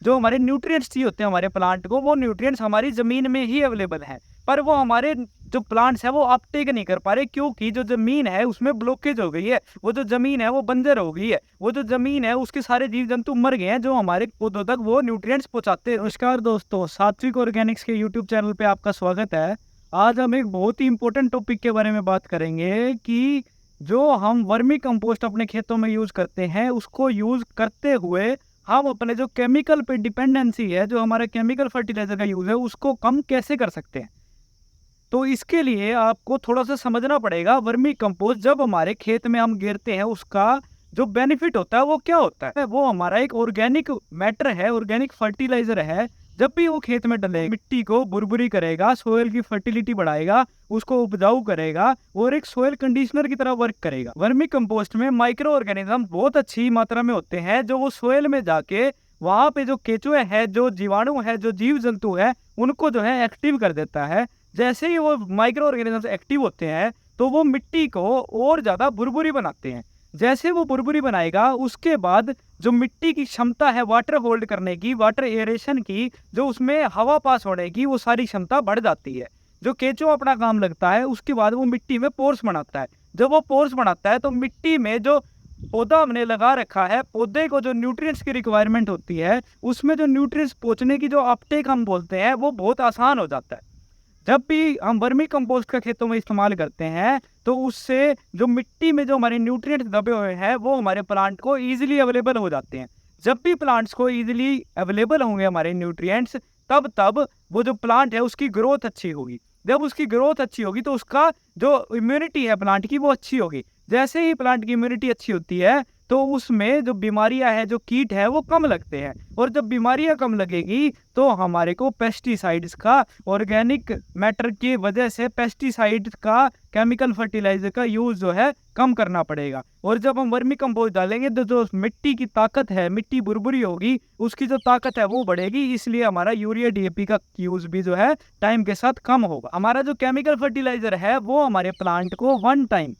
जो हमारे न्यूट्रिएंट्स चाहिए होते हैं हमारे प्लांट को, वो न्यूट्रिएंट्स हमारी ज़मीन में ही अवेलेबल हैं, पर वो हमारे जो प्लांट्स हैं वो अपटेक नहीं कर पा रहे, क्योंकि जो ज़मीन है उसमें ब्लॉकेज हो गई है। वो जो ज़मीन है वो बंजर हो गई है। वो जो ज़मीन है उसके सारे जीव जंतु मर गए हैं जो हमारे पौधों तक वो न्यूट्रिएंट्स पहुँचाते हैं। नमस्कार दोस्तों, सात्विक ऑर्गेनिक्स के यूट्यूब चैनल पे आपका स्वागत है। आज हम एक बहुत ही इंपॉर्टेंट टॉपिक के बारे में बात करेंगे कि जो हम वर्मी कंपोस्ट अपने खेतों में यूज़ करते हैं, उसको यूज़ करते हुए हम अपने जो केमिकल पे डिपेंडेंसी है, जो हमारा केमिकल फर्टिलाइज़र का यूज़ है, उसको कम कैसे कर सकते हैं। तो इसके लिए आपको थोड़ा-सा समझना पड़ेगा, वर्मी कंपोस्ट जब हमारे खेत में हम गिरते हैं, उसका जो बेनिफिट होता है वो क्या होता है? वो हमारा एक ऑर्गेनिक मैटर है, ऑर्गेनिक फर्टिलाइज़र है। जब भी वो खेत में डले, मिट्टी को भुरभुरी करेगा, सोइल की फर्टिलिटी बढ़ाएगा, उसको उपजाऊ करेगा और एक सोइल कंडीशनर की तरह वर्क करेगा। वर्मी कंपोस्ट में माइक्रो ऑर्गेनिज्म बहुत अच्छी मात्रा में होते हैं, जो वो सोइल में जाके वहाँ पे जो केचुए हैं, जो जीवाणु है, जो जीव जंतु है, उनको जो है एक्टिव कर देता है। जैसे ही वो माइक्रो ऑर्गेनिजम्स एक्टिव होते हैं, तो वो मिट्टी को और ज़्यादा भुरभुरी बनाते हैं। जैसे वो भुरभुरी बनाएगा, उसके बाद जो मिट्टी की क्षमता है वाटर होल्ड करने की, वाटर एरेशन की, जो उसमें हवा पास होने की, वो सारी क्षमता बढ़ जाती है। जो केंचुआ अपना काम लगता है, उसके बाद वो मिट्टी में पोर्स बनाता है। जब वो पोर्स बनाता है, तो मिट्टी में जो पौधा हमने लगा रखा है, पौधे को जो न्यूट्रिएंट्स की रिक्वायरमेंट होती है, उसमें जो न्यूट्रिएंट्स पहुँचने की जो अपटेक हम बोलते हैं, वो बहुत आसान हो जाता है। जब भी हम वर्मी कंपोस्ट का खेतों में इस्तेमाल करते हैं, तो उससे जो मिट्टी में जो हमारे न्यूट्रिएंट्स दबे हुए हैं, वो हमारे प्लांट को ईज़िली अवेलेबल हो जाते हैं। जब भी प्लांट्स को ईज़िली अवेलेबल होंगे हमारे न्यूट्रिएंट्स, तब वो जो प्लांट है उसकी ग्रोथ अच्छी होगी। जब उसकी ग्रोथ अच्छी होगी, तो उसका जो इम्यूनिटी है प्लांट की, वो अच्छी होगी। जैसे ही प्लांट की इम्यूनिटी अच्छी होती है, तो उसमें जो बीमारियां हैं, जो कीट है, वो कम लगते हैं। और जब बीमारियां कम लगेगी, तो हमारे को पेस्टिसाइड्स का, ऑर्गेनिक मैटर की वजह से पेस्टिसाइड्स का, केमिकल फर्टिलाइजर का यूज़ जो है कम करना पड़ेगा। और जब हम वर्मी कंपोस्ट डालेंगे, तो जो मिट्टी की ताकत है, मिट्टी भुरभुरी होगी, उसकी जो ताकत है वो बढ़ेगी। इसलिए हमारा यूरिया डीएपी का यूज़ भी जो है टाइम के साथ कम होगा। हमारा जो केमिकल फर्टिलाइजर है, वो हमारे प्लांट को वन टाइम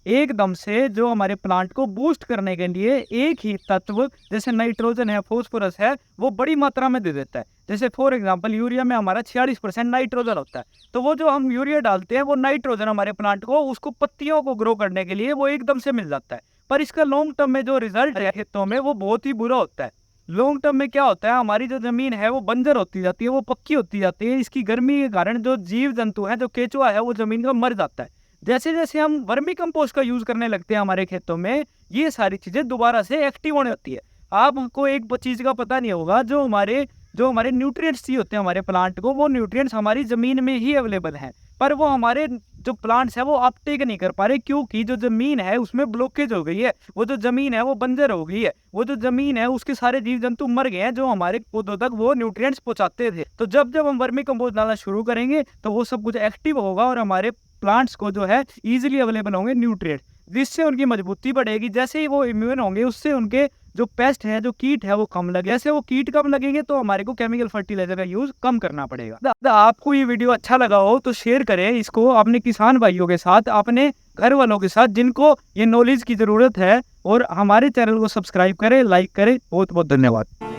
एकदम से जो हमारे प्लांट को बूस्ट करने के लिए एक ही तत्व, जैसे नाइट्रोजन है, फास्फोरस है, वो बड़ी मात्रा में दे देता है। जैसे फॉर एग्जांपल यूरिया में हमारा 46% नाइट्रोजन होता है, तो वो जो हम यूरिया डालते हैं, वो नाइट्रोजन हमारे प्लांट को, उसको पत्तियों को ग्रो करने के लिए वो एकदम से मिल जाता है। पर इसका लॉन्ग टर्म में जो रिजल्ट है खेतों में, वो बहुत ही बुरा होता है। लॉन्ग टर्म में क्या होता है, हमारी जो जमीन है वो बंजर होती जाती है, वो पक्की होती जाती है। इसकी गर्मी के कारण जो जीव जंतु है, जो केचुआ है, वो जमीन का मर जाता है। जैसे जैसे हम वर्मी कंपोस्ट का यूज करने लगते हैं हमारे खेतों में, ये सारी चीजें दोबारा से एक्टिव होने लगती है। आपको एक चीज का पता नहीं होगा, जो हमारे न्यूट्रिएंट्स चाहिए होते हैं हमारे प्लांट को, वो न्यूट्रिएंट्स हमारी जमीन में ही अवेलेबल हैं, पर वो हमारे जो प्लांट्स है वो अपटेक नहीं कर पा रहे, क्योंकि जो जमीन है उसमें ब्लॉकेज हो गई है। वो जो जमीन है वो बंजर हो गई है। वो जो जमीन है उसके सारे जीव जंतु मर गए हैं, जो हमारे पौधों तक वो न्यूट्रिएंट्स पहुंचाते थे। तो जब जब हम वर्मी कंपोस्ट डालना शुरू करेंगे, तो वो सब कुछ एक्टिव होगा और हमारे प्लांट्स को जो है इजीली अवेलेबल होंगे न्यूट्रिएंट, जिससे उनकी मजबूती बढ़ेगी। जैसे ही वो इम्यून होंगे, उससे उनके जो पेस्ट है, जो कीट है, वो कम लगे। जैसे वो कीट कम लगेंगे, तो हमारे को केमिकल फर्टिलाइजर का यूज कम करना पड़ेगा। आपको ये वीडियो अच्छा लगा हो तो शेयर करें इसको अपने किसान भाइयों के साथ, अपने घर वालों के साथ, जिनको ये नॉलेज की जरूरत है। और हमारे चैनल को सब्सक्राइब करें, लाइक करें। बहुत बहुत धन्यवाद।